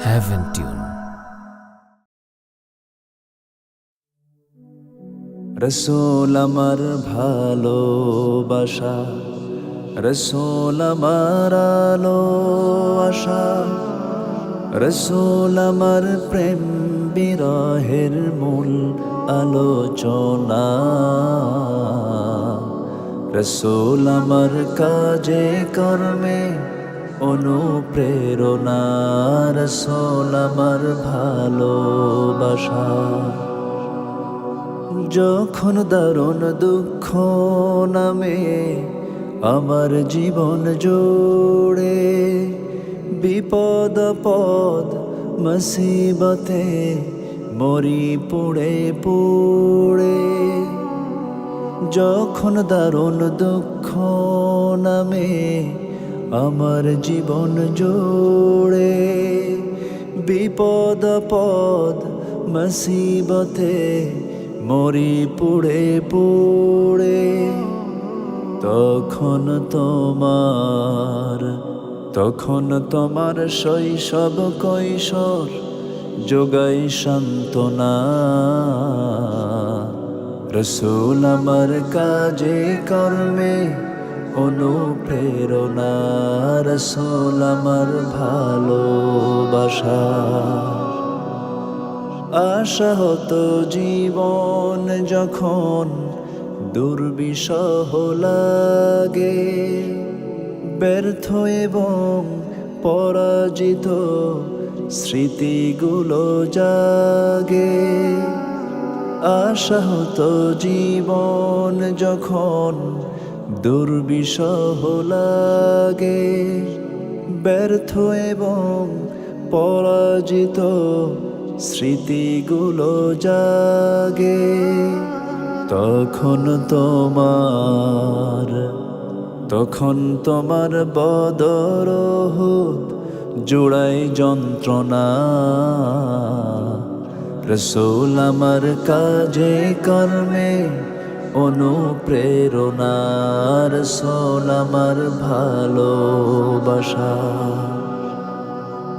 Heaven Tune. রসূল আমার ভালোবাসা, রসূল আমার আলো আশা, রসূল আমার প্রেম বিরহের মূল আলোচনা, রসূল আমার কাজে কর্মে অনুপ্রেরণা, রসূল আমার ভালোবাসা। যখন দারুণ দুঃখ নামে আমার জীবন জুড়ে, বিপদ পদ মুসিবতে মরি পুড়ে পুড়ে, যখন দারুণ দুঃখ নামে আমার জীবন জুড়ে, বিপদ পদ মুসিবতে মরি পুড়ে পুড়ে, তখন তোমার শৈশব কৈশোর যোগাই সান্ত্বনা, রসূল আমার কাজে কর্মে অনুপ্রেরণা, রসূল আমার ভালোবাসা। আশাহত জীবন যখন দুর্বিষহ লাগে, ব্যর্থ এবং পরাজিত স্মৃতিগুলো জাগে, আশাহত জীবন যখন দুর্বিষহ লাগে, ব্যর্থ এবং পরাজিত স্মৃতিগুলো জাগে, তখন তোমার বদর উহুদ জোড়াই যন্ত্রণা, রসূল আমার কাজে কর্মে অনুপ্রেরণা, রসূল আমার ভালোবাসা।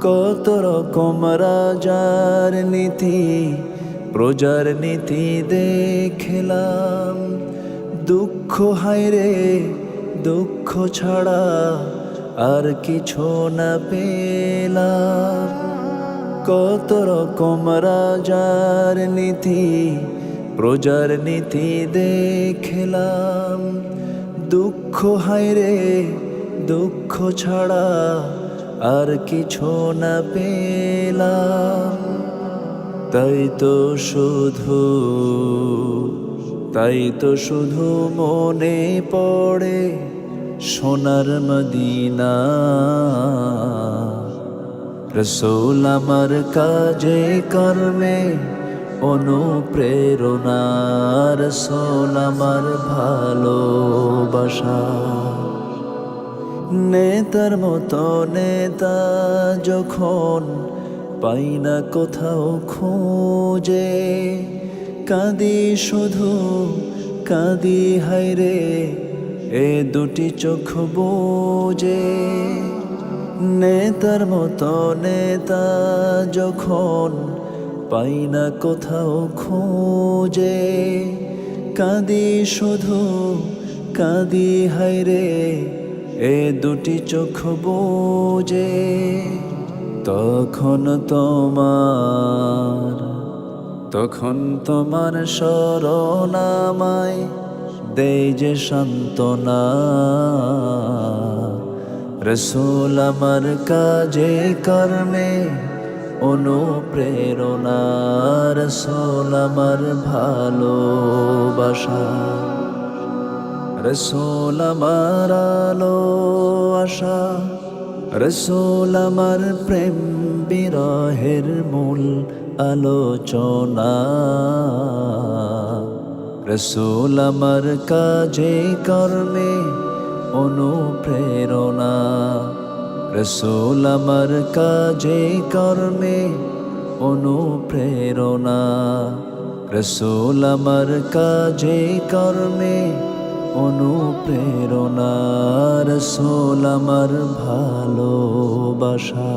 কত রকম রাজার নীতি প্রজার নীতি দেখলাম, দুঃখ হায়রে দুঃখ ছাড়া আর কিছু না পেলাম। কত রকম রাজার নীতি প্রজার নীতি দেখলাম, দুঃখ হায়রে দুঃখ ছাড়া আর কিছু না পেলাম। তাই তো শুধু মনে পড়ে সোনার মদিনা, রসূল আমার কাজে কর্মে অনুপ্রেরণা, রসূল আমার ভালোবাসা। নেতার মতো নেতা যখন পাই না কোথাও খুঁজে, কাঁদি শুধু কাঁদি হায়রে এ দুটি চোখ বুজে। নেতার মতো নেতা যখন পাই না কোথাও খুঁজে, কাঁদি শুধু কাঁদি হায়রে এ দুটি চোখ বুজে, তখন তোমার শরণ আমায় দেয় যে সান্ত্বনা, রসূল আমার কাজে কর্মে অনুপ্রেরণা, রসূল আমার ভালোবাসা। রসূল আমার আলো আশা, রসূল আমার প্রেম বিরহের মূল আলোচনা, রসূল আমার কাজে কর্মে অনুপ্রেরণা, রসূল আমার কাজে কর্মে অনুপ্রেরণা, রসূল আমার কাজে কর্মে অনুপ্রেরণা, রসূল আমার ভালোবাসা।